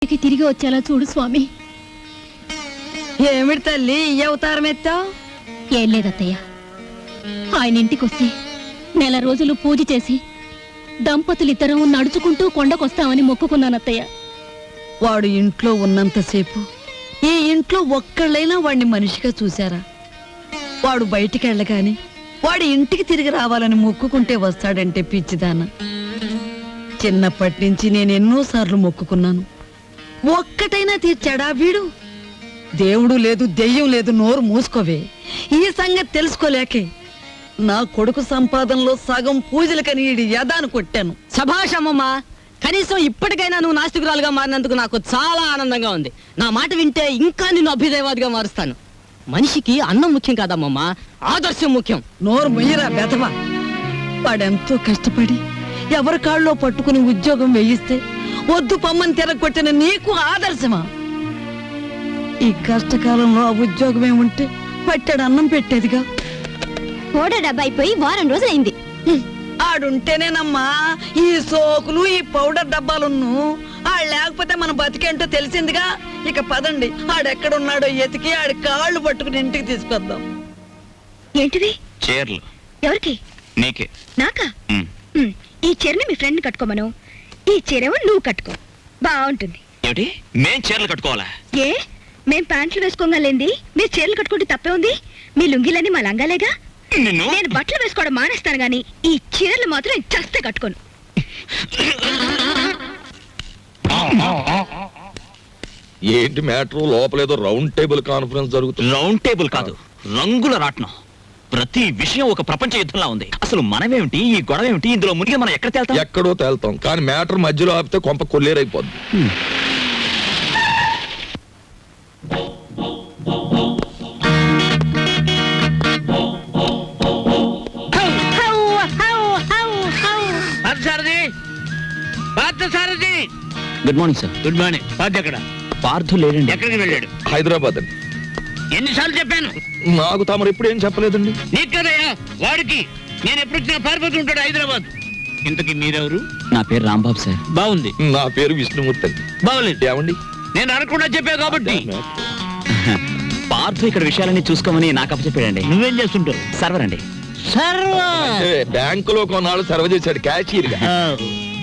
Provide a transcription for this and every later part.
తిరిగి వచ్చేలా చూడు స్వామి. ఏమిటి తల్లి ఈ అవతారం ఎత్తావు? ఏం లేదత్తయ్య, ఆయన ఇంటికొస్తే నెల రోజులు పూజ చేసి దంపతులిద్దరం నడుచుకుంటూ కొండకొస్తామని మొక్కుకున్నానత్తయ్య. వాడు ఇంట్లో ఉన్నంతసేపు ఈ ఇంట్లో ఒక్కళ్ళైనా వాడిని మనిషిగా చూశారా? వాడు బయటికి వెళ్ళగాని వాడి ఇంటికి తిరిగి రావాలని మొక్కుకుంటే వస్తాడంటే పిచ్చిదాన. చిన్నప్పటి నుంచి నేను ఎన్నోసార్లు మొక్కుకున్నాను, ఒక్కటైనా తీర్చాడా వీడు? దేవుడు లేదు దెయ్యం లేదు, నోరు మూసుకోవే. ఈ సంగతి తెలుసుకోలేకే నా కొడుకు సంపాదనలో సగం పూజలకని ఈడి యదాను కొట్టాను. సభాషమ్మమ్మా, కనీసం ఇప్పటికైనా నువ్వు నాస్తికురాలుగా మారినందుకు నాకు చాలా ఆనందంగా ఉంది. నా మాట వింటే ఇంకా నిన్ను అభ్యుదయవాదిగా మారుస్తాను. మనిషికి అన్నం ముఖ్యం కాదమ్మమ్మా, ఆదర్శం ముఖ్యం. నోరు మొయ్యరా బెదవా. వాడెంతో కష్టపడి ఎవరి కాళ్ళలో పట్టుకుని ఉద్యోగం వేయిస్తే వద్దు పమ్మని తిరగొట్టిన నీకు ఆదర్శమా? ఈ కష్టకాలంలో ఆ ఉద్యోగమే ఉంటే పట్టాడు అన్నం పెట్టేదిగా. ఓడ డబ్బా అయిపోయి వారం రోజులైంది. ఆడుంటేనేనమ్మా ఈ సోకులు ఈ పౌడర్ డబ్బాలున్ను. ఆడు లేకపోతే మన బతికేంటో తెలిసిందిగా. ఇక పదండి, ఆడెక్కడున్నాడో ఎతికి ఆడి కాళ్ళు పట్టుకుని ఇంటికి తీసుకొద్దాం. ఏంటిది? చీరలు. ఎవరికి? నీకే. నాకా? ఈ చీరని మీ ఫ్రెండ్ కట్టుకోమను, ఈ చీరేమో నువ్వు కట్టుకో, బాగుంటుంది. ఏమిటి, మేం చీరలు కట్టుకోవాలా? ఏ, మేం ప్యాంట్లు వేసుకోగలేంది మీరు చీరలు కట్టుకుంటే తప్పే ఉంది? మీ లుంగీలన్నీ మా లంగాలేగా. నేను బట్టలు వేసుకోవడం మానేస్తాను గానీ ఈ చీరలు మాత్రం నేను చస్తే కట్టుకోను. ఏంటి మ్యాటర్? లోపలేదో రౌండ్ టేబుల్ కాన్ఫరెన్స్ జరుగుతుంది. రౌండ్ టేబుల్ కాదు, రంగుల రాట్నం. ప్రతి విషయం ఒక ప్రపంచ యుద్ధంలా ఉంది. అసలు మనమేమిటి, ఈ గొడవ ఏమిటి, ఇందులో మునిగి మనం ఎక్కడ తేల్తాం? ఎక్కడో తేల్తాం, కానీ మ్యాటర్ మధ్యలో ఆపితే కొంప కొల్లేరైపోద్ది. Good morning sir. Good morning. Parth ఎక్కడ? పార్థు లేడండి. ఎక్కడికి వెళ్ళాడు? హైదరాబాద్ అండి. ఎన్నిసార్లు చెప్పాను? నాకు తమరు ఎప్పుడు ఏం చెప్పలేదండి. నీకు కదయ్యా, వాడికి. నేను ఎప్పుడు వచ్చినా పారిపోతూ ఉంటాడు హైదరాబాద్. ఇంతకీ మీరెవరు? నా పేరు రాంబాబు సార్. బాగుంది. నా పేరు విష్ణుమూర్తి అండి. బాగులేదు. ఏమండి? నేను అనకుండా చెప్పా కాబట్టి. పార్థు ఇక్కడ విషయాలన్నీ చూసుకోమని నాకు అప్పచెప్పాడండి. నువ్వేం చేస్తుంటావు? సర్వర్ అండి. బ్యాంకులో కొన్నాళ్ళు సర్వ్ చేశాడు క్యాషియర్ గా.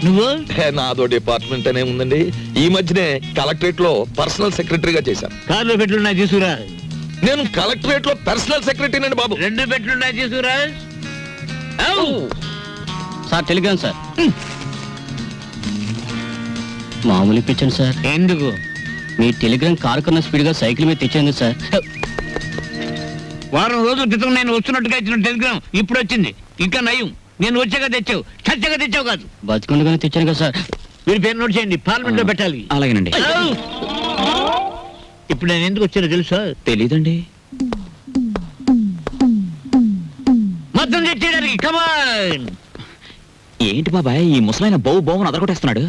నువ్వు? నాదో డిపార్ట్మెంట్ అనే ఉందండి. ఈ మధ్యనే కలెక్టరేట్ లో పర్సనల్ సెక్రటరీగా చేశాను. కార్లో పెట్లున్నాయి తీసుకురా. నేను కలెక్టరేట్ లో పర్సనల్ సెక్రటరీ అండి బాబు. 2 పెట్లున్నాయి తీసుకురా. Sir Telegram sir. మామూలు ఇప్పించండి సార్. ఎందుకు? మీ టెలిగ్రామ్ కారు కన్నా స్పీడ్ గా సైకిల్ మీద తెచ్చేందు సార్. వారం రోజుల క్రితం నేను వస్తున్నట్టుగా ఇచ్చిన టెలిగ్రామ్ ఇప్పుడు వచ్చింది. ఇంకా నయం, నేను వచ్చాక తెచ్చావు, చచ్చాక తెచ్చావు కాదు. బతుకుండగానే తెచ్చాను కదా సార్. మీరు పేరు నోట్ చేయండి, పార్లమెంట్ లో పెట్టాలి. అలాగేనండి. ఇప్పుడు నేను ఎందుకు వచ్చానో తెలుసా? తెలీదండి. మొత్తం తెచ్చేయడానికి. కమాన్. ఏంటి బాబాయ్, ఈ ముసలైన బౌ బౌని అదరగొట్టేస్తున్నాడు?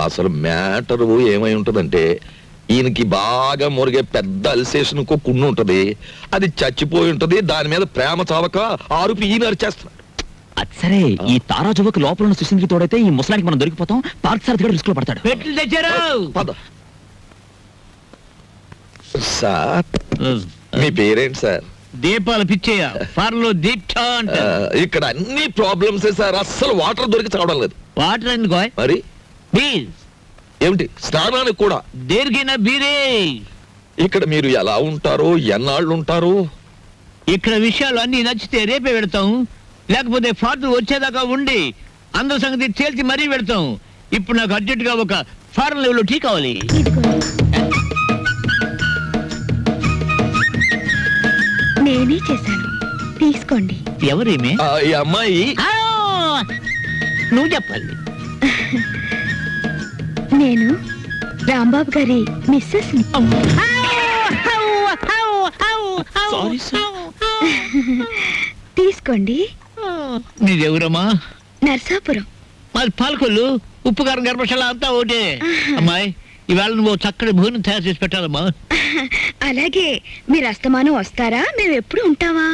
అసలు మ్యాటర్ ఏమై ఉంటదంటే, ఈయనకి బాగా మురిగే పెద్ద అల్సేషన్ కున్ను ఉంటది. అది చచ్చిపోయి ఉంటది. దాని మీద ప్రేమ చావక ఆరుపి ఈయన అరిచేస్తున్నాడు. అది సరే, ఈ తారా జువకు లోపల ఉన్న సుశీల్కి తోడైతే ఈ ముసలానికి మనం దొరికిపోతాం. పార్క్ సార్ దగ్గర రిస్క్ లో పడతాడు. పెట్లు తెచ్చారు. పద. సార్, మీ పేరేంటి సార్? దీపాలు పిచ్చేయ. ఫార్లో దీప్తా అంటారు. ఇక్కడ అన్ని ప్రాబ్లమ్స్ సార్. అస్సలు వాటర్ దొరికి చావడం లేదు. వాటర్ ఎందుకో? మరి బీర్. ఏమిటి, స్నానానికి కూడా? దేనికైనా బీరే. ఇక్కడ మీరు ఎలా ఉంటారు, ఎన్నాళ్ళు ఉంటారు? ఇక్కడ విషయాలు అన్ని నచ్చితే రేపే పెడతాం, లేకపోతే ఫార్త్ వచ్చేదాకా ఉండి అందరి సంగతి తేల్చి మరీ పెడతాం. ఇప్పుడు నాకు అర్జెంట్ గా ఒక ఫారెన్ లెవెల్ టీ కావాలి. నేనే చేశాను, తీసుకోండి. ఎవరేమే? ఈ అమ్మాయి నువ్వు చెప్పాలి. నేను రాంబాబు గారి మిస్సెస్ ని. Sorry sir. తీసుకోండి. నీదెవరమ్మా? నర్సాపురం. మాది పాలకొల్లు. ఉప్పు కారం గర్భశాల అంతా ఒకటే. అమ్మాయి, ఇవాళ నువ్వు చక్కటి భోజనం తయారు చేసి పెట్టాలమ్మా. అలాగే. మీరు అస్తమానం వస్తారా? మేము ఎప్పుడు ఉంటావా?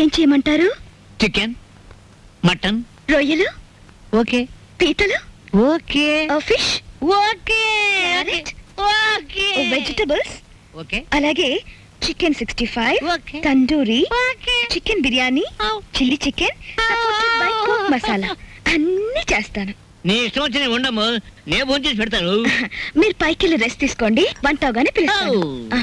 ఏం చేయమంటారు? చికెన్, మటన్, రొయ్యలు, ఓకే. పీతలు, okay. Fish, okay vegetables okay అలాగే chicken 65 okay tandoori chicken biryani chilli chicken masala అన్ని చేస్తాను. నీ ఇష్టం వచ్చిన ఉండము నేను ఫోన్ చేసి పెడతాను. మీరు పైకి వెళ్ళి రెస్ట్ తీసుకోండి, వంట అవగానే పిలుస్తాను. Oh.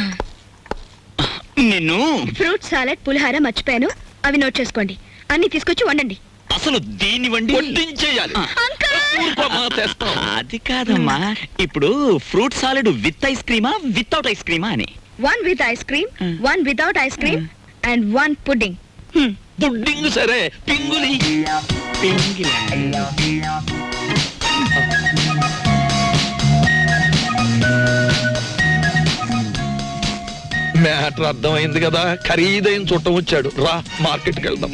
నిన్ను ఫ్రూట్ సాలెడ్ పులిహార మర్చిపోయాను, అవి నోట్ చేసుకోండి. అన్ని తీసుకొచ్చి వండండి. అసలు దీన్ని వండి వడ్డించేయాలి. ఊరుకోమ్మా, తెస్తాం. అది కాదమ్మా, ఇప్పుడు ఫ్రూట్ సాలెడ్ విత్ ఐస్ క్రీమా వితౌట్ ఐస్ క్రీమా అని. 1 with ice cream, 1 without ice cream, and 1 pudding. Pudding సరే, పింగులి. మ్యాటర్ అర్థమైంది కదా, ఖరీదైన చుట్టం వచ్చాడు. రా మార్కెట్కి వెళ్దాం.